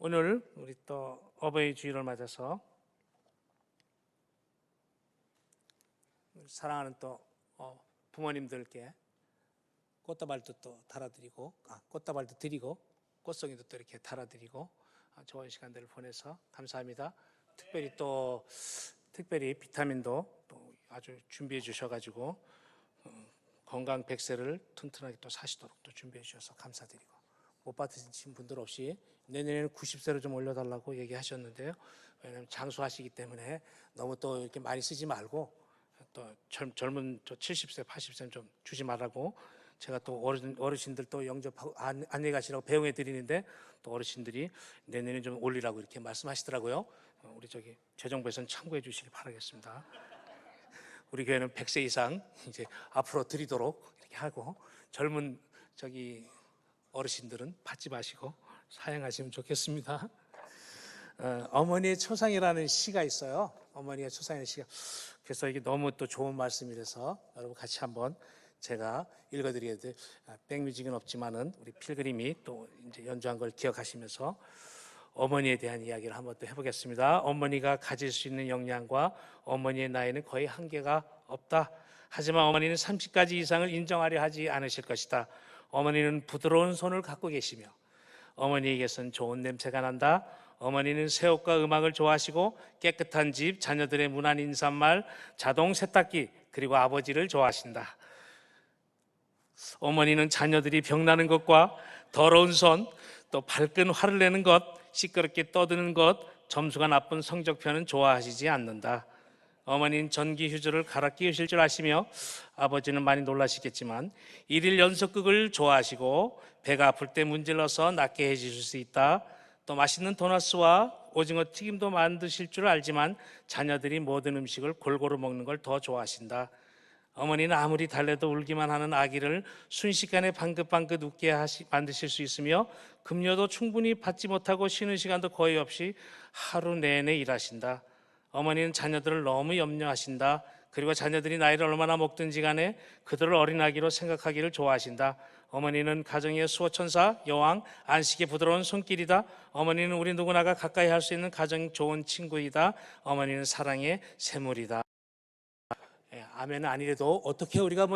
오늘 우리 또 어버이 주일을 맞아서 사랑하는 또 부모님들께 꽃다발도 또 달아드리고 꽃다발도 드리고 꽃송이도 또 이렇게 달아드리고 좋은 시간들을 보내서 감사합니다. 특별히 비타민도 또 아주 준비해 주셔가지고 건강 100세를 튼튼하게 또 사시도록 또 준비해 주셔서 감사드리고, 못 받으신 분들 없이 내년에는 90세로 좀 올려달라고 얘기하셨는데요. 왜냐하면 장수하시기 때문에 너무 또 이렇게 많이 쓰지 말고 또 젊은 70세, 80세는 좀 주지 말라고 제가 또 어르신들 또 영접하고 안내 가시라고 배웅해 드리는데, 또 어르신들이 내년에 좀 올리라고 이렇게 말씀하시더라고요. 우리 재정부에서는 참고해 주시기 바라겠습니다. 우리 교회는 100세 이상 이제 앞으로 드리도록 이렇게 하고, 젊은 어르신들은 받지 마시고 사양하시면 좋겠습니다. 어머니의 초상이라는 시가 있어요. 어머니의 초상이라는 시가. 그래서 이게 너무 또 좋은 말씀이라서 여러분 같이 한번 제가 읽어드리겠는데, 백뮤직은 없지만은 우리 필그림이 또 이제 연주한 걸 기억하시면서 어머니에 대한 이야기를 한번 또 해보겠습니다. 어머니가 가질 수 있는 역량과 어머니의 나이는 거의 한계가 없다. 하지만 어머니는 30가지 이상을 인정하려 하지 않으실 것이다. 어머니는 부드러운 손을 갖고 계시며 어머니에게선 좋은 냄새가 난다. 어머니는 새 옷과 음악을 좋아하시고 깨끗한 집, 자녀들의 무난 인사말, 자동 세탁기, 그리고 아버지를 좋아하신다. 어머니는 자녀들이 병나는 것과 더러운 손, 또 발끈 화를 내는 것, 시끄럽게 떠드는 것, 점수가 나쁜 성적표는 좋아하시지 않는다. 어머니는 전기 휴지를 갈아 끼우실 줄 아시며, 아버지는 많이 놀라시겠지만 1일 연속극을 좋아하시고 배가 아플 때 문질러서 낫게 해주실 수 있다. 또 맛있는 도넛과 오징어 튀김도 만드실 줄 알지만 자녀들이 모든 음식을 골고루 먹는 걸 더 좋아하신다. 어머니는 아무리 달래도 울기만 하는 아기를 순식간에 방긋방긋 웃게 만드실 수 있으며, 급료도 충분히 받지 못하고 쉬는 시간도 거의 없이 하루 내내 일하신다. 어머니는 자녀들을 너무 염려하신다. 그리고 자녀들이 나이를 얼마나 먹든지 간에 그들을 어린아기로 생각하기를 좋아하신다. 어머니는 가정의 수호천사, 여왕, 안식의 부드러운 손길이다. 어머니는 우리 누구나가 가까이 할 수 있는 가정 좋은 친구이다. 어머니는 사랑의 샘물이다. 아멘은 아니래도 어떻게 우리가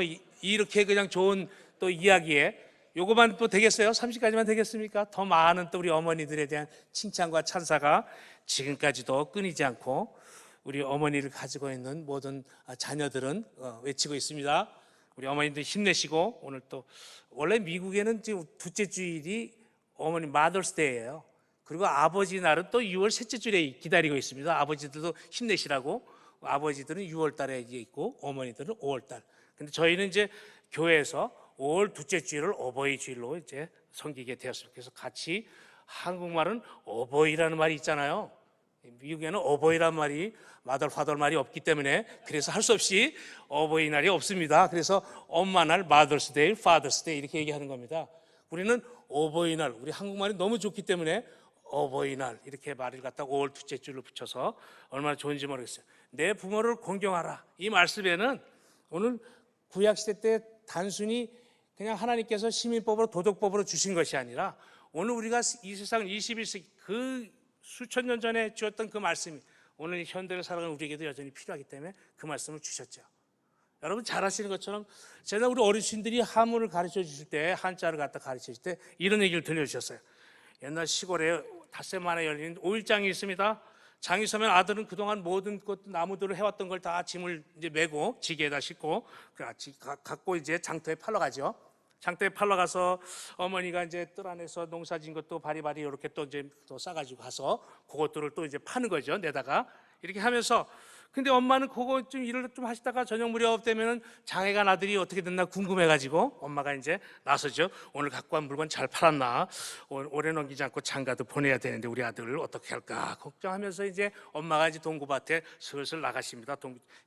이렇게 그냥 좋은 또 이야기에 요거만 또 되겠어요? 30가지만 되겠습니까? 더 많은 또 우리 어머니들에 대한 칭찬과 찬사가 지금까지도 끊이지 않고 우리 어머니를 가지고 있는 모든 자녀들은 외치고 있습니다. 우리 어머니들 힘내시고, 오늘 또 원래 미국에는 지금 둘째 주일이 어머니 마더스데이예요. 그리고 아버지 날은 또 6월 셋째 주일에 기다리고 있습니다. 아버지들도 힘내시라고. 아버지들은 6월 달에 이제 있고 어머니들은 5월 달. 근데 저희는 이제 교회에서 5월 둘째 주일을 어버이 주일로 이제 섬기게 되었습니다. 그래서 같이, 한국말은 어버이라는 말이 있잖아요. 미국에는 어버이란 말이 마덜 파덜 말이 없기 때문에 그래서 할 수 없이 어버이날이 없습니다. 그래서 엄마날 마더스 데이, 파더스 데이 이렇게 얘기하는 겁니다. 우리는 어버이날, 우리 한국말이 너무 좋기 때문에 어버이날 이렇게 말을 갖다가 5월 둘째 주일로 붙여서 얼마나 좋은지 모르겠어요. 내 부모를 공경하라, 이 말씀에는 오늘 구약시대 때 단순히 그냥 하나님께서 시민법으로 도덕법으로 주신 것이 아니라, 오늘 우리가 이 세상 21세기 그 수천 년 전에 주었던 그 말씀이 오늘 현대를 살아가는 우리에게도 여전히 필요하기 때문에 그 말씀을 주셨죠. 여러분 잘 아시는 것처럼 제가 우리 어르신들이 한문을 가르쳐 주실 때, 한자를 갖다 가르쳐 주실 때 이런 얘기를 들려주셨어요. 옛날 시골에 닷새 만에 열리는 오일장이 있습니다. 장이 서면 아들은 그동안 모든 것 나무들을 해왔던 걸 다 짐을 이제 메고 지게에다 싣고 갖고 이제 장터에 팔러 가죠. 장터에 팔러 가서 어머니가 이제 뜰 안에서 농사진 것도 바리바리 이렇게 또 이제 또 싸가지고 가서 그것들을 또 이제 파는 거죠. 내다가 이렇게 하면서, 근데 엄마는 그거 좀 일을 좀 하시다가 저녁 무렵 되면은 장에 간 아들이 어떻게 됐나 궁금해가지고 엄마가 이제 나서죠. 오늘 갖고 온 물건 잘 팔았나? 오래 넘기지 않고 장가도 보내야 되는데 우리 아들을 어떻게 할까 걱정하면서 이제 엄마가 이제 동구밭에 슬슬 나가십니다.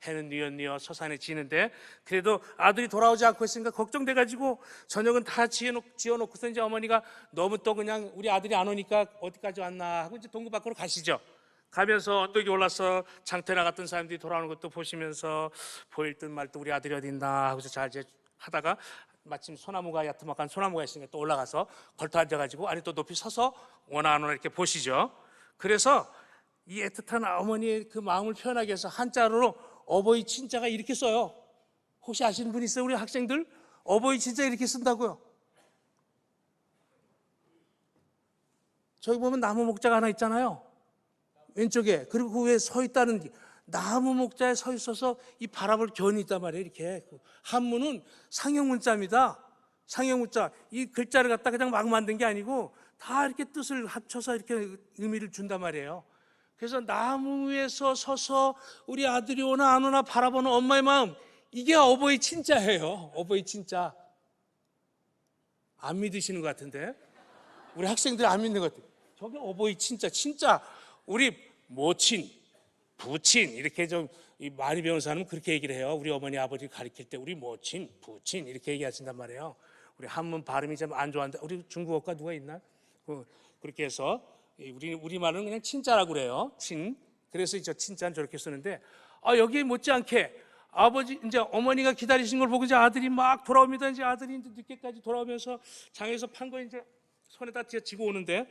해는 뉘엿뉘엿 서산에 지는데 그래도 아들이 돌아오지 않고 있으니까 걱정돼가지고 저녁은 다 지어놓고서 이제 어머니가 너무 또 그냥 우리 아들이 안 오니까 어디까지 왔나 하고 이제 동구 밖으로 가시죠. 가면서 언덕에 올라서 장터에 나갔던 사람들이 돌아오는 것도 보시면서 보일 듯 말 듯 우리 아들이 어디 있나 하고서 잘 이제 하다가 마침 소나무가 야트막한 소나무가 있으니까 또 올라가서 걸터 앉아가지고 아니 또 높이 서서 원하노나 이렇게 보시죠. 그래서 이 애틋한 어머니의 그 마음을 표현하기 위해서 한자로 어버이 친자가 이렇게 써요. 혹시 아시는 분 있어요? 우리 학생들 어버이 친자 이렇게 쓴다고요. 저기 보면 나무 목자가 하나 있잖아요. 왼쪽에. 그리고 그 위에 서 있다는 나무 목자에 서 있어서 이 바라볼 견이 있단 말이에요. 이렇게 한문은 상형문자입니다. 상형문자. 이 글자를 갖다 그냥 막 만든 게 아니고 다 이렇게 뜻을 합쳐서 이렇게 의미를 준단 말이에요. 그래서 나무 위에서 서서 우리 아들이 오나 안 오나 바라보는 엄마의 마음, 이게 어버이 친자예요. 어버이 친자. 안 믿으시는 것 같은데 우리 학생들 안 믿는 것 같아요. 저게 어버이 친자. 진짜 우리 모친, 부친 이렇게 좀 많이 배운 사람은 그렇게 얘기를 해요. 우리 어머니 아버지 가르칠 때 우리 모친, 부친 이렇게 얘기하신단 말이에요. 우리 한문 발음이 좀 안 좋아한다. 우리 중국어과 누가 있나? 그렇게 해서 우리 말은 그냥 친자라고 그래요. 친. 그래서 저 친자는 저렇게 쓰는데 여기에 못지않게 아버지 이제 어머니가 기다리신 걸 보고 이제 아들이 막 돌아옵니다. 이제 아들이 이제 늦게까지 돌아오면서 장에서 판 거 이제 손에다 쥐고 오는데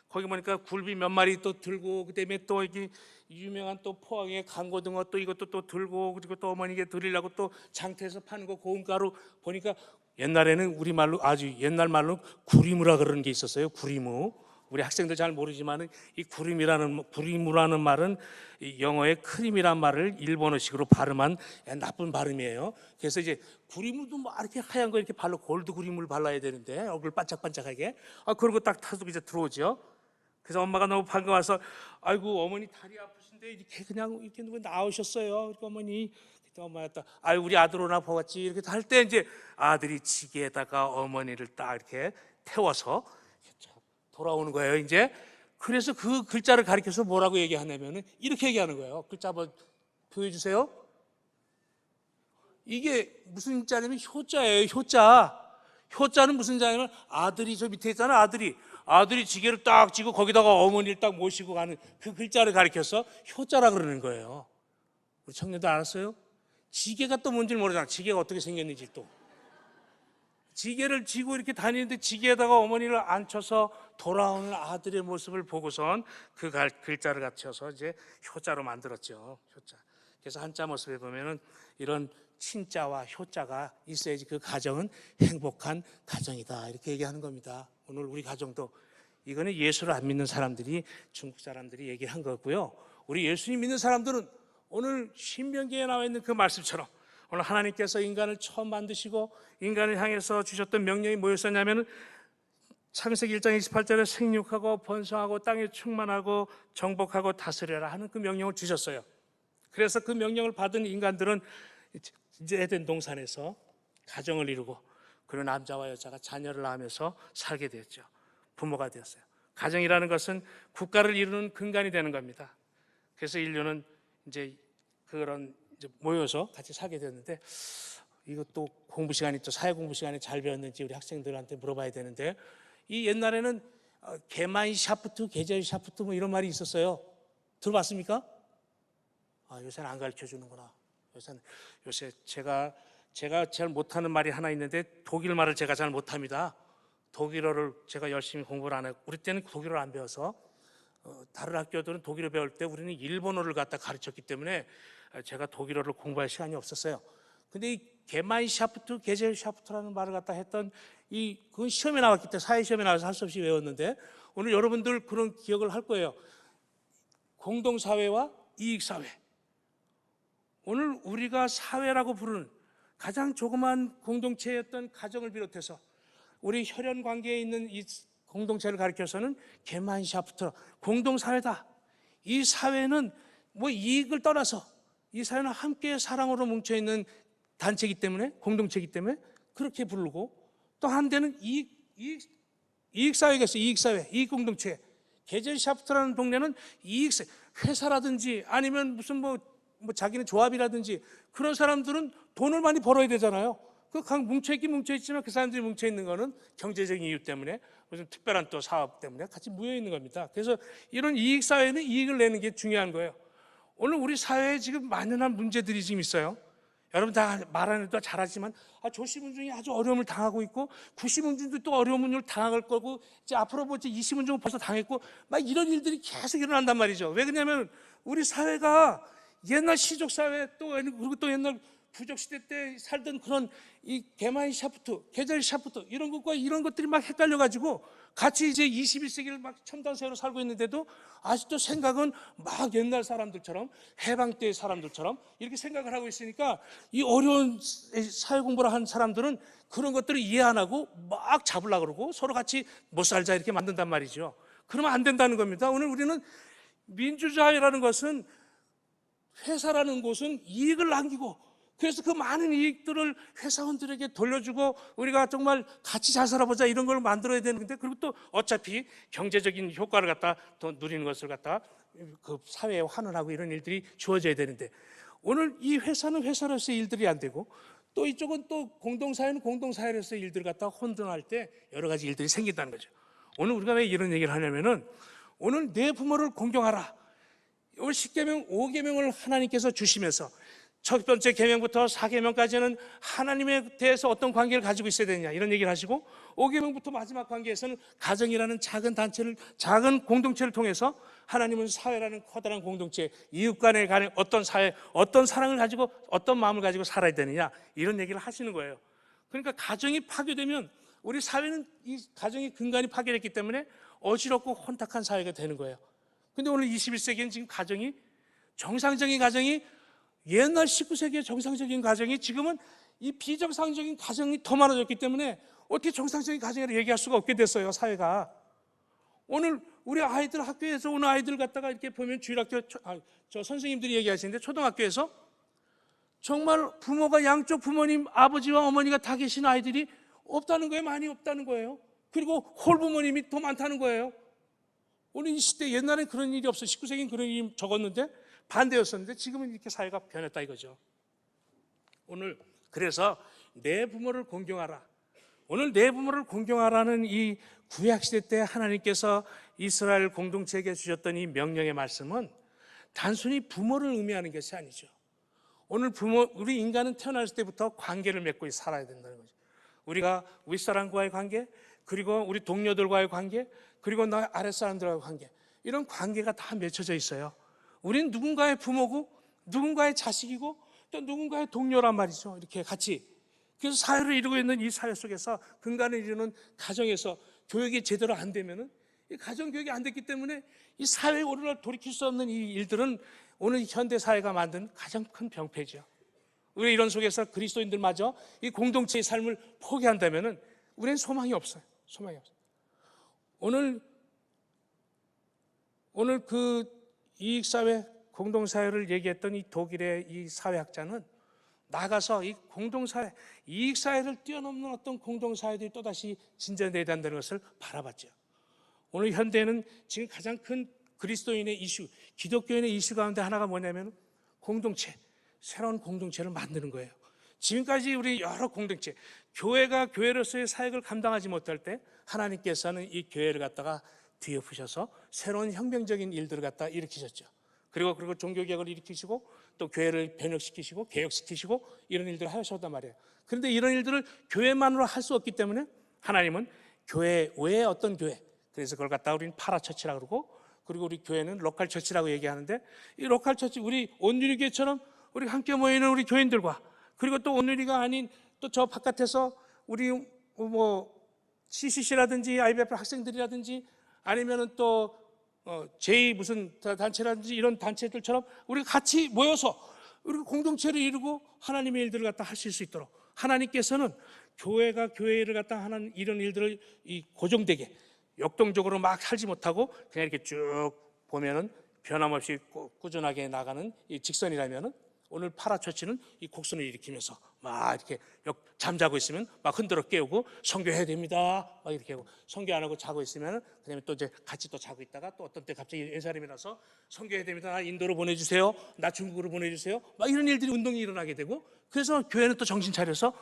거기 보니까 굴비 몇 마리 또 들고 그다음에 또 이게 유명한 또 포항의 강고등어 또 이것도 또 들고 그리고 또 어머니께 드리려고 또 장터에서 파는 거 고운가루 보니까 옛날에는 우리 말로 아주 옛날 말로 구리무라 그러는 게 있었어요. 구리무. 우리 학생들 잘 모르지만은 이 구리무라는 말은 이 영어의 크림이란 말을 일본어식으로 발음한 나쁜 발음이에요. 그래서 이제 구리무도 뭐 이렇게 하얀 거 이렇게 발라 골드 구리무를 발라야 되는데 얼굴 반짝반짝하게 그러고 딱 타서 이제 들어오죠. 그래서 엄마가 너무 반가워서 아이고 어머니 다리 아프신데 이렇게 그냥 이렇게 누구 나오셨어요. 그러니까 어머니 그때 엄마가 딱 아유 우리 아들 오나 보았지 이렇게 할 때 이제 아들이 지게에다가 어머니를 딱 이렇게 태워서 돌아오는 거예요. 이제 그래서 그 글자를 가리켜서 뭐라고 얘기하냐면은 이렇게 얘기하는 거예요. 글자 한번 보여주세요. 이게 무슨 자냐면 효자예요. 효자. 효자는 무슨 자냐면 아들이 저 밑에 있잖아. 아들이 지게를 딱 쥐고 거기다가 어머니를 딱 모시고 가는 그 글자를 가리켜서 효자라 그러는 거예요. 우리 청년들 알았어요? 지게가 또 뭔지 모르잖아. 지게가 어떻게 생겼는지 또. 지게를 쥐고 이렇게 다니는데 지게에다가 어머니를 앉혀서 돌아오는 아들의 모습을 보고선 그 글자를 갖춰서 이제 효자로 만들었죠. 효자. 그래서 한자 모습에 보면은 이런 친자와 효자가 있어야지 그 가정은 행복한 가정이다. 이렇게 얘기하는 겁니다. 오늘 우리 가정도 이거는 예수를 안 믿는 사람들이 중국 사람들이 얘기한 거고요. 우리 예수님 믿는 사람들은 오늘 신명기에 나와 있는 그 말씀처럼 오늘 하나님께서 인간을 처음 만드시고 인간을 향해서 주셨던 명령이 뭐였었냐면 창세기 1장 28절에 생육하고 번성하고 땅에 충만하고 정복하고 다스려라 하는 그 명령을 주셨어요. 그래서 그 명령을 받은 인간들은 이제 에덴 동산에서 가정을 이루고 그리고 남자와 여자가 자녀를 낳으면서 살게 되었죠. 부모가 되었어요. 가정이라는 것은 국가를 이루는 근간이 되는 겁니다. 그래서 인류는 이제 그런 이제 모여서 같이 살게 됐는데 이것도 공부 시간이 또 사회 공부 시간에 잘 배웠는지 우리 학생들한테 물어봐야 되는데 이 옛날에는 게마인샤프트, 게젤샤프트 뭐 이런 말이 있었어요. 들어봤습니까? 요새는 안 가르쳐 주는구나. 요새 제가 잘 못하는 말이 하나 있는데 독일 말을 제가 잘 못합니다. 독일어를 제가 열심히 공부를 안 하고 우리 때는 독일어를 안 배워서 다른 학교들은 독일어 배울 때 우리는 일본어를 갖다 가르쳤기 때문에 제가 독일어를 공부할 시간이 없었어요. 근데 이 게마인샤프트, 게젤샤프트라는 말을 갖다 했던 그건 시험에 나왔기 때문에 사회 시험에 나와서 할 수 없이 외웠는데 오늘 여러분들 그런 기억을 할 거예요. 공동사회와 이익사회. 오늘 우리가 사회라고 부르는 가장 조그만 공동체였던 가정을 비롯해서 우리 혈연 관계에 있는 이 공동체를 가리켜서는 게마인샤프트, 공동사회다. 이 사회는 뭐 이익을 떠나서 이 사회는 함께 사랑으로 뭉쳐있는 단체이기 때문에 공동체이기 때문에 그렇게 부르고 또 한 대는 이익사회가 있어요. 이익사회, 이익공동체. 게젤샤프트라는 동네는 이익사회, 회사라든지 아니면 무슨 뭐 자기는 조합이라든지 그런 사람들은 돈을 많이 벌어야 되잖아요. 각 뭉쳐있긴 뭉쳐있지만 그 사람들이 뭉쳐있는 거는 경제적인 이유 때문에 무슨 특별한 또 사업 때문에 같이 모여있는 겁니다. 그래서 이런 이익사회는 이익을 내는 게 중요한 거예요. 오늘 우리 사회에 지금 만연한 문제들이 지금 있어요. 여러분 다 말하는 도 잘하지만 조시문 중에 아주 어려움을 당하고 있고, 구시문 중도 또 어려움을 당할 거고, 이제 앞으로 뭐 이제 이시문 중은 벌써 당했고, 막 이런 일들이 계속 일어난단 말이죠. 왜 그러냐면 우리 사회가 옛날 시족 사회, 또 그리고 또 옛날 부족 시대 때 살던 그런 이 게마인 샤프트, 계절 샤프트 이런 것과 이런 것들이 막 헷갈려 가지고 같이 이제 21세기를 막 첨단 사회로 살고 있는데도 아직도 생각은 막 옛날 사람들처럼, 해방 때 사람들처럼 이렇게 생각을 하고 있으니까 이 어려운 사회 공부를 한 사람들은 그런 것들을 이해 안 하고 막 잡으려고 그러고 서로 같이 못 살자 이렇게 만든단 말이죠. 그러면 안 된다는 겁니다. 오늘 우리는 민주주의라는 것은, 회사라는 곳은 이익을 남기고, 그래서 그 많은 이익들을 회사원들에게 돌려주고 우리가 정말 같이 잘 살아보자 이런 걸 만들어야 되는데, 그리고 또 어차피 경제적인 효과를 갖다 더 누리는 것을 갖다 그 사회에 환원하고 이런 일들이 주어져야 되는데, 오늘 이 회사는 회사로서의 일들이 안 되고, 또 이쪽은 또 공동사회는 공동사회로서의 일들을 갖다 혼돈할 때 여러 가지 일들이 생긴다는 거죠. 오늘 우리가 왜 이런 얘기를 하냐면은, 오늘 내 부모를 공경하라, 오늘 10계명 5계명을 하나님께서 주시면서 첫 번째 계명부터 4계명까지는 하나님에 대해서 어떤 관계를 가지고 있어야 되느냐 이런 얘기를 하시고, 5계명부터 마지막 관계에서는 가정이라는 작은 단체를, 작은 공동체를 통해서 하나님은 사회라는 커다란 공동체, 이웃 간에 어떤 사회, 어떤 사랑을 가지고 어떤 마음을 가지고 살아야 되느냐 이런 얘기를 하시는 거예요. 그러니까 가정이 파괴되면 우리 사회는 이 가정의 근간이 파괴됐기 때문에 어지럽고 혼탁한 사회가 되는 거예요. 근데 오늘 21세기는 지금 가정이, 정상적인 가정이, 옛날 19세기의 정상적인 가정이 지금은 이 비정상적인 가정이 더 많아졌기 때문에 어떻게 정상적인 가정이라고 얘기할 수가 없게 됐어요, 사회가. 오늘 우리 아이들, 학교에서 오는 아이들 갖다가 이렇게 보면, 주일학교 저 선생님들이 얘기하시는데, 초등학교에서 정말 부모가, 양쪽 부모님, 아버지와 어머니가 다 계신 아이들이 없다는 거예요. 많이 없다는 거예요. 그리고 홀부모님이 더 많다는 거예요. 오늘 이 시대, 옛날엔 그런 일이 없어요. 19세기엔 그런 일이 적었는데, 반대였었는데 지금은 이렇게 사회가 변했다 이거죠. 오늘 그래서 내 부모를 공경하라, 오늘 내 부모를 공경하라는 이 구약시대 때 하나님께서 이스라엘 공동체에게 주셨던 이 명령의 말씀은 단순히 부모를 의미하는 것이 아니죠. 오늘 우리 인간은 태어났을 때부터 관계를 맺고 살아야 된다는 거죠. 우리가 윗사람과의 관계, 그리고 우리 동료들과의 관계, 그리고 나 아랫사람들과의 관계, 이런 관계가 다 맺혀져 있어요. 우린 누군가의 부모고, 누군가의 자식이고, 또 누군가의 동료란 말이죠. 이렇게 같이. 그래서 사회를 이루고 있는 이 사회 속에서, 근간을 이루는 가정에서 교육이 제대로 안 되면은, 이 가정 교육이 안 됐기 때문에 이 사회에 오늘날 돌이킬 수 없는 이 일들은 오늘 현대 사회가 만든 가장 큰 병폐죠. 우리 이런 속에서 그리스도인들마저 이 공동체의 삶을 포기한다면은 우리는 소망이 없어요. 소망이 없어요. 오늘 그 이익사회, 공동사회를 얘기했던 이 독일의 이 사회학자는 나가서 이 공동사회, 이익사회를 뛰어넘는 어떤 공동사회들이 또다시 진전되어야 된다는 것을 바라봤죠. 오늘 현대는 지금 가장 큰 그리스도인의 이슈, 기독교인의 이슈 가운데 하나가 뭐냐면 공동체, 새로운 공동체를 만드는 거예요. 지금까지 우리 여러 공동체, 교회가 교회로서의 사역을 감당하지 못할 때 하나님께서는 이 교회를 갖다가 뒤엎으셔서 새로운 혁명적인 일들을 갖다 일으키셨죠. 그리고 종교개혁을 일으키시고, 또 교회를 변혁시키시고 개혁시키시고 이런 일들을 하셨단 말이에요. 그런데 이런 일들을 교회만으로 할 수 없기 때문에 하나님은 교회 외에 어떤 교회, 그래서 그걸 갖다가 우리는 파라처치라고 그러고, 그리고 우리 교회는 로컬 처치라고 얘기하는데, 이 로컬 처치, 우리 온누리교회처럼 우리 함께 모이는 우리 교인들과, 그리고 또 온누리가 아닌 또 저 바깥에서 우리 뭐 CCC라든지 IBF 학생들이라든지, 아니면은 또 제 무슨 단체라든지 이런 단체들처럼 우리가 같이 모여서 우리 공동체를 이루고 하나님의 일들을 갖다 하실 수 있도록, 하나님께서는 교회가 교회를 갖다 하는 이런 일들을 이 고정되게 역동적으로 막 살지 못하고 그냥 이렇게 쭉 보면은 변함없이 꾸준하게 나가는 이 직선이라면은, 오늘 파라처치는 이 곡선을 일으키면서 막 이렇게 잠자고 있으면 막 흔들어 깨우고 선교해야 됩니다 막 이렇게 하고, 선교 안 하고 자고 있으면 그다음에 또 이제 같이 또 자고 있다가 또 어떤 때 갑자기 옛사람이 나서 선교해야 됩니다, 나 인도로 보내주세요, 나 중국으로 보내주세요, 막 이런 일들이, 운동이 일어나게 되고, 그래서 교회는 또 정신 차려서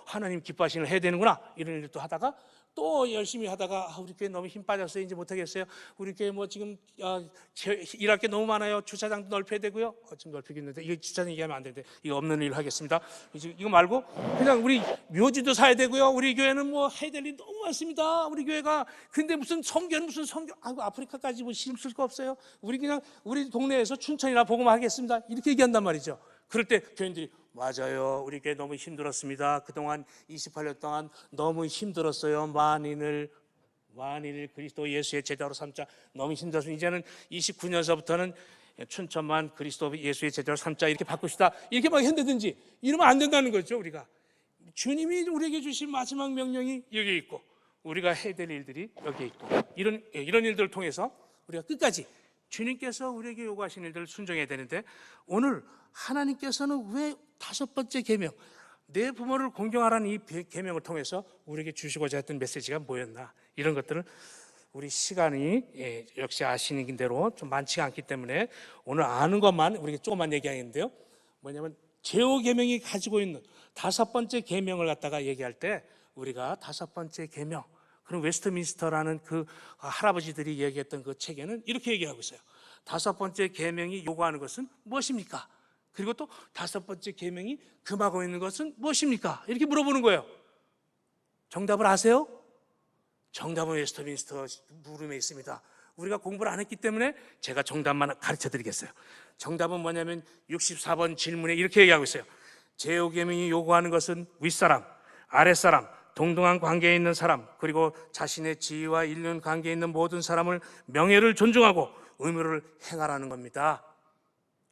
하나님 기뻐하시는 걸 해야 되는구나 이런 일을 또 하다가 또 열심히 하다가 우리 교회 너무 힘 빠졌어요. 이제 못하겠어요. 우리 교회 뭐 지금 일할 게 너무 많아요. 주차장도 넓혀야 되고요. 좀 넓히겠는데 이거 주차장 얘기하면 안 되는데 이거 없는 일을 하겠습니다. 이거 말고 그냥 우리 묘지도 사야 되고요. 우리 교회는 뭐 해야 될 일 너무 많습니다. 우리 교회가 근데 무슨 성경 아프리카까지 뭐 힘쓸 거 없어요. 우리 그냥 우리 동네에서 춘천이나 복음화 하겠습니다. 이렇게 얘기한단 말이죠. 그럴 때 교인들이 맞아요. 우리 교회 너무 힘들었습니다. 그동안 28년 동안 너무 힘들었어요. 만인을 그리스도 예수의 제자로 삼자. 너무 힘들었습니다. 이제는 29년서부터는 춘천만 그리스도 예수의 제자로 삼자 이렇게 바꿉시다. 이렇게 막 했다든지 이러면 안 된다는 거죠. 우리가 주님이 우리에게 주신 마지막 명령이 여기 있고 우리가 해야 될 일들이 여기 있고 이런 일들을 통해서 우리가 끝까지 주님께서 우리에게 요구하신 일들을 순종해야 되는데 오늘 하나님께서는 왜 5번째 계명 내 부모를 공경하라는 이 계명을 통해서 우리에게 주시고자 했던 메시지가 뭐였나 이런 것들을 우리 시간이 역시 아시는 대로 좀 많지가 않기 때문에 오늘 아는 것만 우리가 조금만 얘기하겠는데요. 뭐냐면 제오계명이 가지고 있는 5번째 계명을 갖다가 얘기할 때 우리가 5번째 계명 그럼 웨스트민스터라는 그 할아버지들이 얘기했던 그 책에는 이렇게 얘기하고 있어요. 5번째 계명이 요구하는 것은 무엇입니까? 그리고 또 5번째 계명이 금하고 있는 것은 무엇입니까? 이렇게 물어보는 거예요. 정답을 아세요? 정답은 웨스트민스터 물음에 있습니다. 우리가 공부를 안 했기 때문에 제가 정답만 가르쳐 드리겠어요. 정답은 뭐냐면 64번 질문에 이렇게 얘기하고 있어요. 제오계명이 요구하는 것은 윗사람, 아랫사람, 동등한 관계에 있는 사람, 그리고 자신의 지위와 인륜 관계에 있는 모든 사람을 명예를 존중하고 의무를 행하라는 겁니다.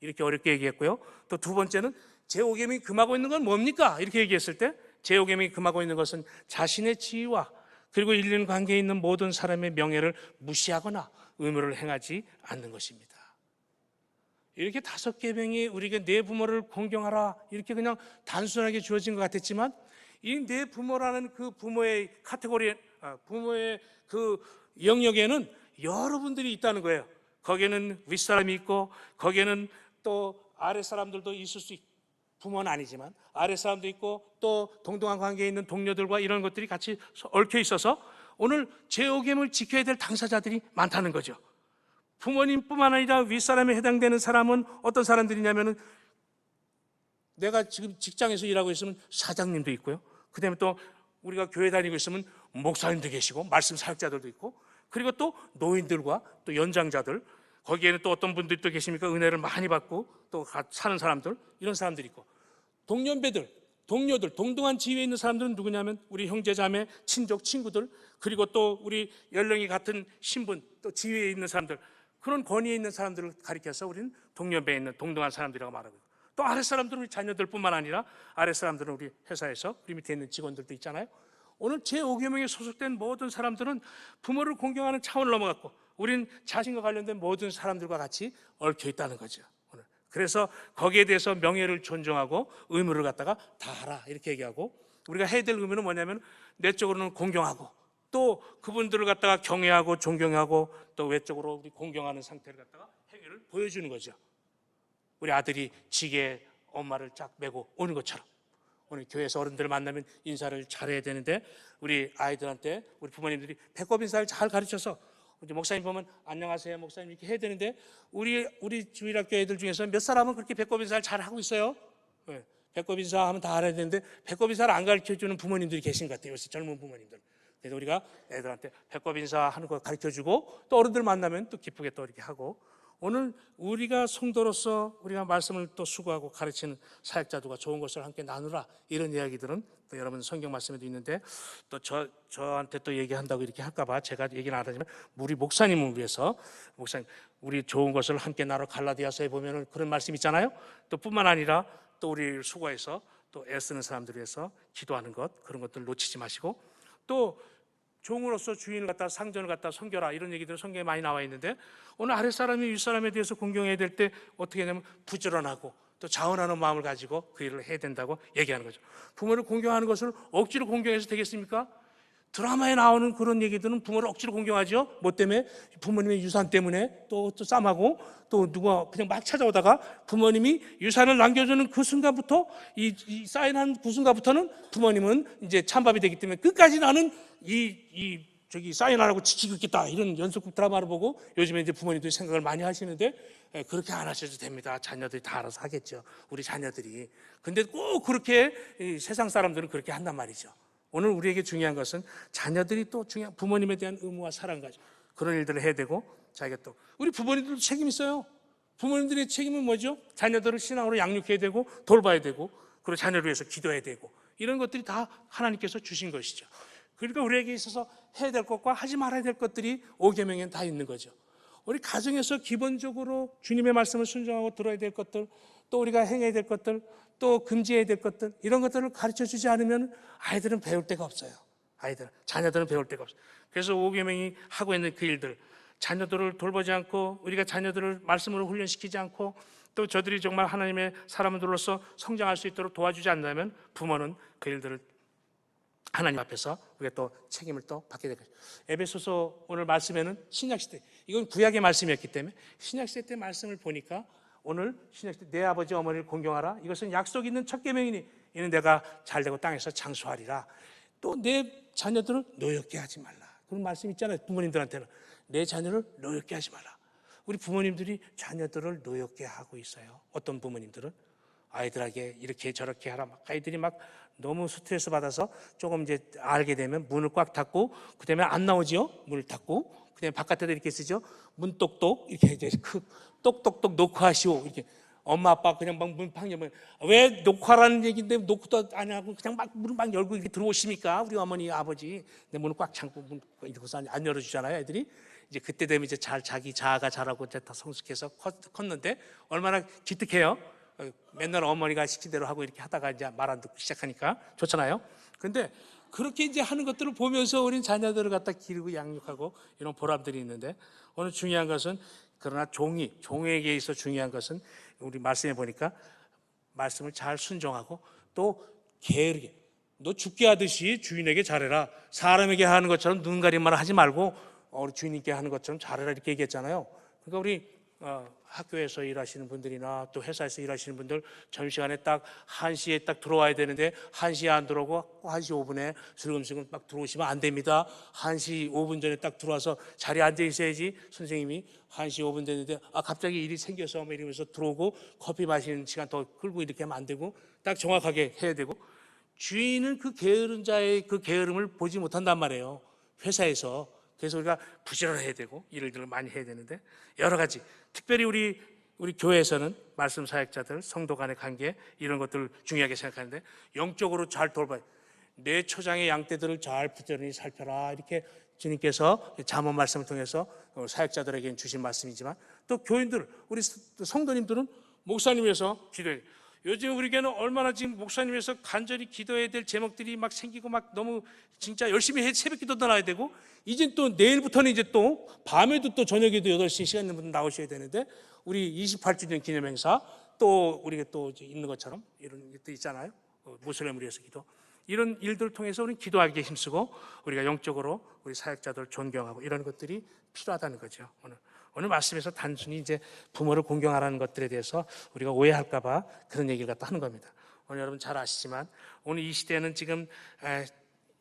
이렇게 어렵게 얘기했고요. 또 두 번째는 제오계명이 금하고 있는 건 뭡니까? 이렇게 얘기했을 때 제오계명이 금하고 있는 것은 자신의 지위와 그리고 인륜 관계에 있는 모든 사람의 명예를 무시하거나 의무를 행하지 않는 것입니다. 이렇게 5계명이 우리에게 내 부모를 공경하라 이렇게 그냥 단순하게 주어진 것 같았지만 이 내 부모라는 그 부모의 카테고리, 부모의 그 영역에는 여러분들이 있다는 거예요. 거기에는 윗사람이 있고 거기에는 또 아랫사람들도 있을 수 있고 부모는 아니지만 아랫사람도 있고 또 동등한 관계에 있는 동료들과 이런 것들이 같이 얽혀 있어서 오늘 제오계명을 지켜야 될 당사자들이 많다는 거죠. 부모님뿐만 아니라 윗사람에 해당되는 사람은 어떤 사람들이냐면은 내가 지금 직장에서 일하고 있으면 사장님도 있고요. 그 다음에 또 우리가 교회 다니고 있으면 목사님도 계시고 말씀 사역자들도 있고 그리고 또 노인들과 또 연장자들 거기에는 또 어떤 분들이 또 계십니까? 은혜를 많이 받고 또 사는 사람들 이런 사람들이 있고 동년배들, 동료들, 동등한 지위에 있는 사람들은 누구냐면 우리 형제자매, 친족, 친구들 그리고 또 우리 연령이 같은 신분 또 지위에 있는 사람들 그런 권위에 있는 사람들을 가리켜서 우리는 동년배에 있는 동등한 사람들이라고 말하고 있고 또 아랫사람들은 우리 자녀들뿐만 아니라 아랫사람들은 우리 회사에서 우리 밑에 있는 직원들도 있잖아요. 오늘 제5계명에 소속된 모든 사람들은 부모를 공경하는 차원을 넘어갔고 우리는 자신과 관련된 모든 사람들과 같이 얽혀 있다는 거죠. 오늘. 그래서 거기에 대해서 명예를 존중하고 의무를 갖다가 다 하라 이렇게 얘기하고 우리가 해야 될 의무는 뭐냐면 내적으로는 공경하고 또 그분들을 갖다가 경외하고 존경하고 또 외적으로 우리 공경하는 상태를 갖다가 행위를 보여주는 거죠. 우리 아들이 지게 엄마를 쫙 메고 오는 것처럼 오늘 교회에서 어른들을 만나면 인사를 잘해야 되는데 우리 아이들한테 우리 부모님들이 배꼽 인사를 잘 가르쳐서 이제 목사님 보면 안녕하세요 목사님 이렇게 해야 되는데 우리 주일학교 애들 중에서 몇 사람은 그렇게 배꼽 인사를 잘 하고 있어요. 네. 배꼽 인사하면 다 알아야 되는데 배꼽 인사를 안 가르쳐주는 부모님들이 계신 것 같아요. 요새 젊은 부모님들. 그래서 우리가 애들한테 배꼽 인사하는 거 가르쳐주고 또 어른들 만나면 또 기쁘게 또 이렇게 하고 오늘 우리가 성도로서 우리가 말씀을 또 수고하고 가르치는 사역자들과 좋은 것을 함께 나누라 이런 이야기들은 또 여러분 성경 말씀에도 있는데 또 저한테 또 얘기한다고 이렇게 할까봐 제가 얘기는 안 하지만 우리 목사님을 위해서 목사님 우리 좋은 것을 함께 나누어 갈라디아서에 보면은 그런 말씀 있잖아요. 또 뿐만 아니라 또 우리 수고해서 또 애쓰는 사람들을 위해서 기도하는 것 그런 것들 놓치지 마시고 또 종으로서 주인을 갖다 상전을 갖다 섬겨라 이런 얘기들은 성경에 많이 나와 있는데 오늘 아랫사람이 윗사람에 대해서 공경해야 될 때 어떻게 하냐면 부지런하고 또 자원하는 마음을 가지고 그 일을 해야 된다고 얘기하는 거죠. 부모를 공경하는 것을 억지로 공경해서 되겠습니까? 드라마에 나오는 그런 얘기들은 부모를 억지로 공경하죠. 뭐 때문에? 부모님의 유산 때문에 또 싸움하고, 또 누가 그냥 막 찾아오다가 부모님이 유산을 남겨주는 그 순간부터, 이 사인한 그 순간부터는 부모님은 이제 찬밥이 되기 때문에 끝까지 나는 저기 사인 안 하고 지키고 있겠다, 이런 연속극 드라마를 보고 요즘에 이제 부모님들이 생각을 많이 하시는데, 그렇게 안 하셔도 됩니다. 자녀들이 다 알아서 하겠죠, 우리 자녀들이. 근데 꼭 그렇게 세상 사람들은 그렇게 한단 말이죠. 오늘 우리에게 중요한 것은 자녀들이 또 중요한 부모님에 대한 의무와 사랑 가지고 그런 일들을 해야 되고, 자기가 또 우리 부모님들도 책임 있어요. 부모님들의 책임은 뭐죠? 자녀들을 신앙으로 양육해야 되고 돌봐야 되고, 그리고 자녀를 위해서 기도해야 되고, 이런 것들이 다 하나님께서 주신 것이죠. 그러니까 우리에게 있어서 해야 될 것과 하지 말아야 될 것들이 5계명에는 다 있는 거죠. 우리 가정에서 기본적으로 주님의 말씀을 순종하고 들어야 될 것들, 또 우리가 행해야 될 것들, 또 금지해야 될 것들, 이런 것들을 가르쳐 주지 않으면 아이들은 배울 데가 없어요. 자녀들은 배울 데가 없어요. 그래서 5계명이 하고 있는 그 일들, 자녀들을 돌보지 않고, 우리가 자녀들을 말씀으로 훈련시키지 않고, 또 저들이 정말 하나님의 사람들로서 성장할 수 있도록 도와주지 않는다면 부모는 그 일들을 하나님 앞에서 우리가 또 책임을 또 받게 될 것이죠. 에베소서 오늘 말씀에는 신약시대, 이건 구약의 말씀이었기 때문에 신약시대 때 말씀을 보니까, 오늘 신약시대 내 아버지 어머니를 공경하라, 이것은 약속 있는 첫 계명이니 이는 내가 잘되고 땅에서 장수하리라. 또 내 자녀들을 노엽게 하지 말라, 그런 말씀 있잖아요. 부모님들한테는 내 자녀를 노엽게 하지 말라. 우리 부모님들이 자녀들을 노엽게 하고 있어요. 어떤 부모님들은 아이들에게 이렇게 저렇게 하라, 막 아이들이 막 너무 스트레스 받아서 조금 이제 알게 되면 문을 꽉 닫고, 그 다음에 안 나오지요. 문을 닫고, 그 다음에 바깥에도 이렇게 쓰죠. 문 똑똑, 이렇게 이제 똑똑똑 녹화하시오, 이렇게. 엄마 아빠 그냥 막 문 팍 열면, 왜 녹화라는 얘기인데 녹화도 안 하고 그냥 막 문을 막 열고 이렇게 들어오십니까? 우리 어머니 아버지. 내 문을 꽉 잠고 문 이러고서 안 열어주잖아요, 애들이. 이제 그때 되면 이제 자기 자아가 자라고 이제 다 성숙해서 컸는데 얼마나 기특해요. 맨날 어머니가 시킨 대로 하고 이렇게 하다가 이제 말 안 듣고 시작하니까 좋잖아요. 근데 그렇게 이제 하는 것들을 보면서 우린 자녀들을 갖다 기르고 양육하고 이런 보람들이 있는데, 오늘 중요한 것은, 그러나 종에게 있어 중요한 것은, 우리 말씀해 보니까 말씀을 잘 순종하고, 또 게으르게, 너 죽게 하듯이 주인에게 잘해라. 사람에게 하는 것처럼 눈 가림만 하지 말고 우리 주인님께 하는 것처럼 잘해라, 이렇게 얘기했잖아요. 그러니까 우리 학교에서 일하시는 분들이나 또 회사에서 일하시는 분들, 점심시간에 딱 1시에 딱 들어와야 되는데 1시에 안 들어오고 1시 5분에 슬금슬금 막 들어오시면 안 됩니다. 1시 5분 전에 딱 들어와서 자리에 앉아 있어야지. 선생님이 1시 5분 됐는데 갑자기 일이 생겨서 뭐 이러면서 들어오고 커피 마시는 시간 더 끌고 이렇게 하면 안 되고, 딱 정확하게 해야 되고. 주인은 그 게으른 자의 그 게으름을 보지 못한단 말이에요, 회사에서. 그래서 우리가 부지런해야 되고 일들을 많이 해야 되는데, 여러 가지, 특별히 우리 교회에서는 말씀 사역자들, 성도 간의 관계, 이런 것들을 중요하게 생각하는데, 영적으로 잘 돌봐요. 내 초장의 양떼들을 잘 부지런히 살펴라, 이렇게 주님께서 잠언 말씀을 통해서 사역자들에게 주신 말씀이지만, 또 교인들, 우리 성도님들은 목사님 위해서 기도해요. 요즘 우리 교회는 얼마나 지금 목사님 위해서 간절히 기도해야 될 제목들이 막 생기고, 막 너무 진짜 열심히 해, 새벽 기도도 나와야 되고, 이제 또 내일부터는 이제 또 밤에도 또 저녁에도 8시 시간 있는 분 나오셔야 되는데, 우리 28주년 기념 행사 또 우리가 또 있는 것처럼 이런 것도 있잖아요. 모슬렘을 위해서 기도, 이런 일들을 통해서 우리는 기도하기에 힘쓰고, 우리가 영적으로 우리 사역자들을 존경하고, 이런 것들이 필요하다는 거죠. 오늘 말씀에서 단순히 이제 부모를 공경하라는 것들에 대해서 우리가 오해할까봐 그런 얘기를 갖다 하는 겁니다. 오늘 여러분 잘 아시지만, 오늘 이 시대는 지금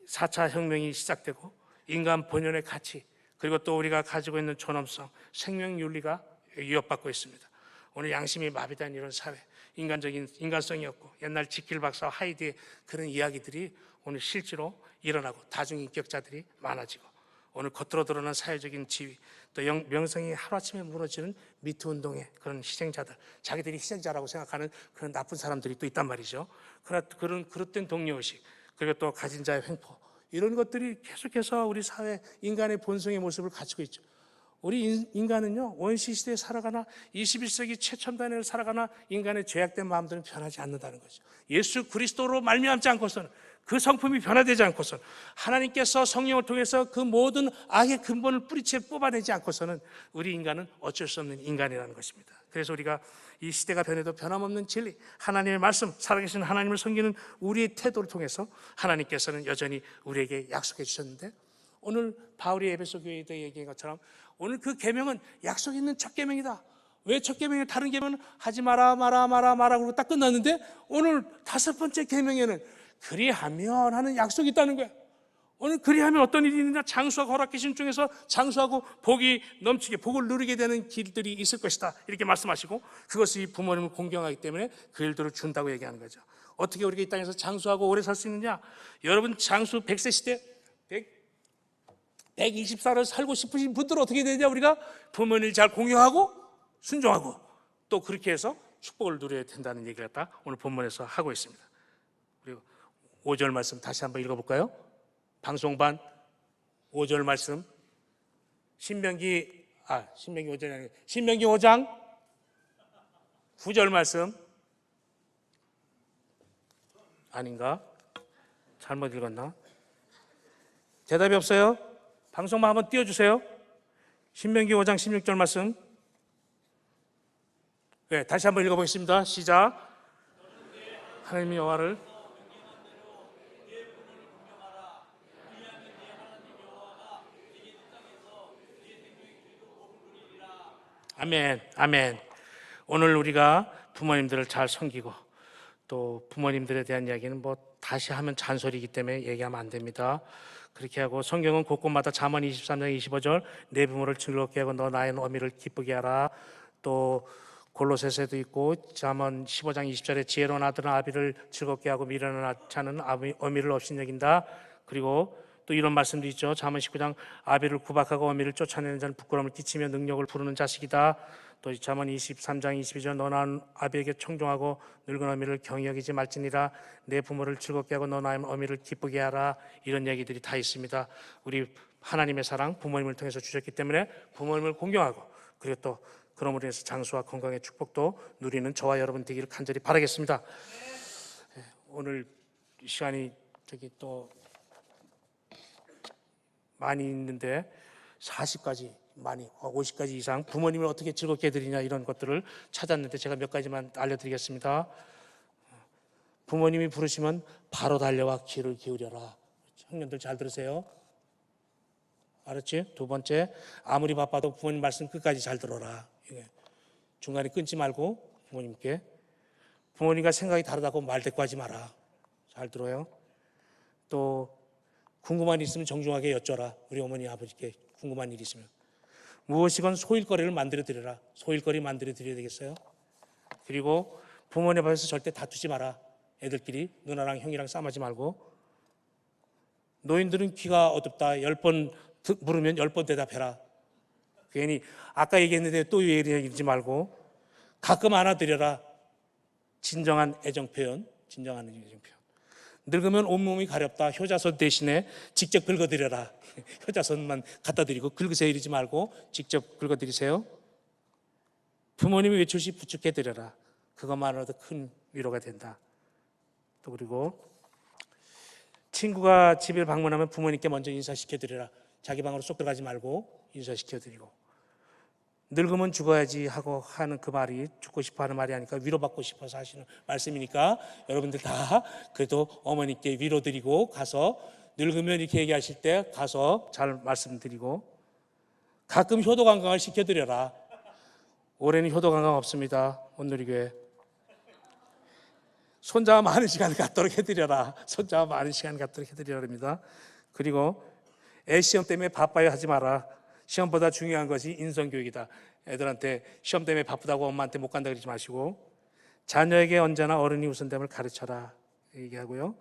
4차 혁명이 시작되고, 인간 본연의 가치, 그리고 또 우리가 가지고 있는 존엄성, 생명윤리가 위협받고 있습니다. 오늘 양심이 마비된 이런 사회, 인간성이 없고, 옛날 지킬 박사와 하이드의 그런 이야기들이 오늘 실제로 일어나고, 다중인격자들이 많아지고, 오늘 겉으로 드러난 사회적인 지위, 또 명성이 하루아침에 무너지는 미투 운동의 그런 희생자들, 자기들이 희생자라고 생각하는 그런 나쁜 사람들이 또 있단 말이죠. 그러나 그런 그릇된 동료의식, 그리고 또 가진 자의 횡포, 이런 것들이 계속해서 우리 사회, 인간의 본성의 모습을 갖추고 있죠. 우리 인간은요, 원시 시대에 살아가나 21세기 최첨단에 살아가나 인간의 죄악된 마음들은 변하지 않는다는 거죠. 예수 그리스도로 말미암지 않고서는, 그 성품이 변화되지 않고서 하나님께서 성령을 통해서 그 모든 악의 근본을 뿌리채 뽑아내지 않고서는 우리 인간은 어쩔 수 없는 인간이라는 것입니다. 그래서 우리가 이 시대가 변해도 변함없는 진리, 하나님의 말씀, 살아계신 하나님을 섬기는 우리의 태도를 통해서 하나님께서는 여전히 우리에게 약속해 주셨는데, 오늘 바울이 에베소 교회에 얘기한 것처럼 오늘 그 계명은 약속 있는 첫 계명이다. 왜 첫 계명에 다른 계명은 하지 마라 그러고 딱 끝났는데, 오늘 다섯 번째 계명에는 그리하면 하는 약속이 있다는 거야. 오늘 그리하면 어떤 일이 있느냐? 장수하고 허락하신 중에서 장수하고 복이 넘치게, 복을 누리게 되는 길들이 있을 것이다, 이렇게 말씀하시고, 그것이 부모님을 공경하기 때문에 그 일들을 준다고 얘기하는 거죠. 어떻게 우리가 이 땅에서 장수하고 오래 살 수 있느냐? 여러분, 장수 100세 시대 120살을 살고 싶으신 분들은 어떻게 되냐? 우리가 부모님을 잘 공경하고 순종하고 또 그렇게 해서 축복을 누려야 된다는 얘기를 갖다 오늘 본문에서 하고 있습니다. 그리고 5절 말씀 다시 한번 읽어볼까요? 방송반 5절 말씀, 신명기 5절이 아니고 신명기 5장 9절 말씀. 아닌가? 잘못 읽었나? 대답이 없어요? 방송반 한번 띄워주세요. 신명기 5장 16절 말씀. 네, 다시 한번 읽어보겠습니다. 시작. 하나님 여호와를 아멘, 아멘. 오늘 우리가 부모님들을 잘 섬기고 또 부모님들에 대한 이야기는 뭐 다시 하면 잔소리이기 때문에 얘기하면 안 됩니다. 그렇게 하고 성경은 곳곳마다 잠언 23장 25절 내 부모를 즐겁게 하고 너 나의 어미를 기쁘게 하라. 또 골로새서에도 있고 잠언 15장 20절에 지혜로운 아들은 아비를 즐겁게 하고 미련한 자는 어미를 업신여긴다. 그리고 또 이런 말씀도 있죠. 잠언 19장 아비를 구박하고 어미를 쫓아내는 자는 부끄러움을 끼치며 능력을 부르는 자식이다. 또 잠언 23장 22절 너 나은 아비에게 청종하고 늙은 어미를 경히 여기지 말지니라. 내 부모를 즐겁게 하고 너 나의 어미를 기쁘게 하라. 이런 얘기들이 다 있습니다. 우리 하나님의 사랑 부모님을 통해서 주셨기 때문에 부모님을 공경하고, 그리고 또 그럼으로 인해서 장수와 건강의 축복도 누리는 저와 여러분 되기를 간절히 바라겠습니다. 오늘 시간이 또 많이 있는데 40가지, 50가지 이상 부모님을 어떻게 즐겁게 해드리냐, 이런 것들을 찾았는데 제가 몇 가지만 알려드리겠습니다. 부모님이 부르시면 바로 달려와 귀를 기울여라. 청년들 잘 들으세요. 알았지? 두 번째, 아무리 바빠도 부모님 말씀 끝까지 잘 들어라. 중간에 끊지 말고 부모님께, 부모님과 생각이 다르다고 말대꾸하지 마라. 잘 들어요. 또 궁금한 일 있으면 정중하게 여쭤라. 우리 어머니 아버지께 궁금한 일이 있으면 무엇이건 소일거리를 만들어 드려라. 소일거리 만들어 드려야 되겠어요. 그리고 부모님 앞에서 절대 다투지 마라. 애들끼리 누나랑 형이랑 싸우지 말고. 노인들은 귀가 어둡다. 10번 물으면 10번 대답해라. 괜히 아까 얘기했는데 또 얘기하지 말고 가끔 안아드려라. 진정한 애정 표현. 늙으면 온몸이 가렵다. 효자손 대신에 직접 긁어드려라. 효자손만 갖다 드리고 긁으세요 이러지 말고 직접 긁어드리세요. 부모님이 외출시 부축해드려라. 그것만으로도 큰 위로가 된다. 또 그리고 친구가 집을 방문하면 부모님께 먼저 인사시켜드려라. 자기 방으로 쏙 들어가지 말고 인사시켜드리고. 늙으면 죽어야지 하고 하는 그 말이 죽고 싶어 하는 말이 아니까 위로받고 싶어서 하시는 말씀이니까 여러분들 다 그래도 어머니께 위로드리고 가서 늙으면 이렇게 얘기하실 때 가서 잘 말씀드리고, 가끔 효도관광을 시켜드려라. 올해는 효도관광 없습니다. 온누리교회. 손자와 많은 시간을 갖도록 해드려라. 손자와 많은 시간을 갖도록 해드리라 합니다. 그리고 애 시험 때문에 바빠야 하지 마라. 시험보다 중요한 것이 인성교육이다. 애들한테 시험 때문에 바쁘다고 엄마한테 못 간다 그러지 마시고, 자녀에게 언제나 어른이 우선됨을 가르쳐라 얘기하고요.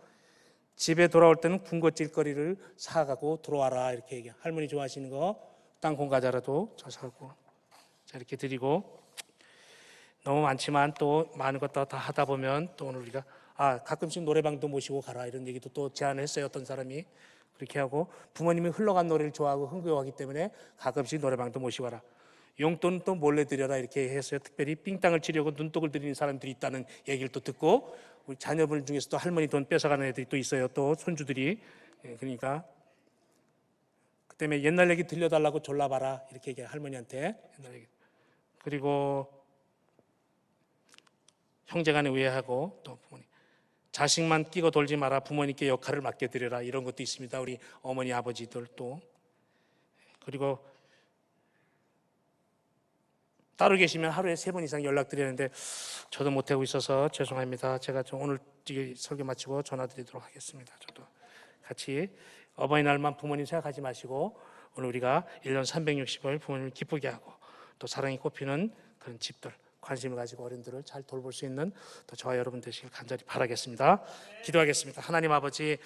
집에 돌아올 때는 군것질거리를 사가고 들어와라 이렇게 얘기해. 할머니 좋아하시는 거 땅콩 과자라도 사고 자 이렇게 드리고, 너무 많지만 또 많은 것 다 하다 보면 또 오늘 우리가 가끔씩 노래방도 모시고 가라 이런 얘기도 또 제안을 했어요. 어떤 사람이 그렇게 하고, 부모님이 흘러간 노래를 좋아하고 흥겨워하기 때문에 가끔씩 노래방도 모시고 가라. 용돈 또 몰래 드려라 이렇게 해서 특별히 삥땅을 치려고 눈독을 들이는 사람들이 있다는 얘기를 또 듣고, 우리 자녀분 중에서도 할머니 돈 뺏어가는 애들이 또 있어요. 또 손주들이. 그러니까 그 때문에 옛날 얘기 들려달라고 졸라봐라 이렇게 얘기해, 할머니한테. 옛날 얘기. 그리고 형제간에 우애하고, 또 부모님 자식만 끼고 돌지 마라, 부모님께 역할을 맡겨드려라, 이런 것도 있습니다. 우리 어머니 아버지들 또. 그리고 따로 계시면 하루에 3번 이상 연락드리는데 저도 못하고 있어서 죄송합니다. 제가 좀 오늘 설교 마치고 전화드리도록 하겠습니다. 저도 같이 어버이날만 부모님 생각하지 마시고 오늘 우리가 1년 365일 부모님을 기쁘게 하고 또 사랑이 꽃피는 그런 집들, 관심을 가지고 어른들을 잘 돌볼 수 있는 또 저와 여러분 되시길 간절히 바라겠습니다. 기도하겠습니다. 하나님 아버지,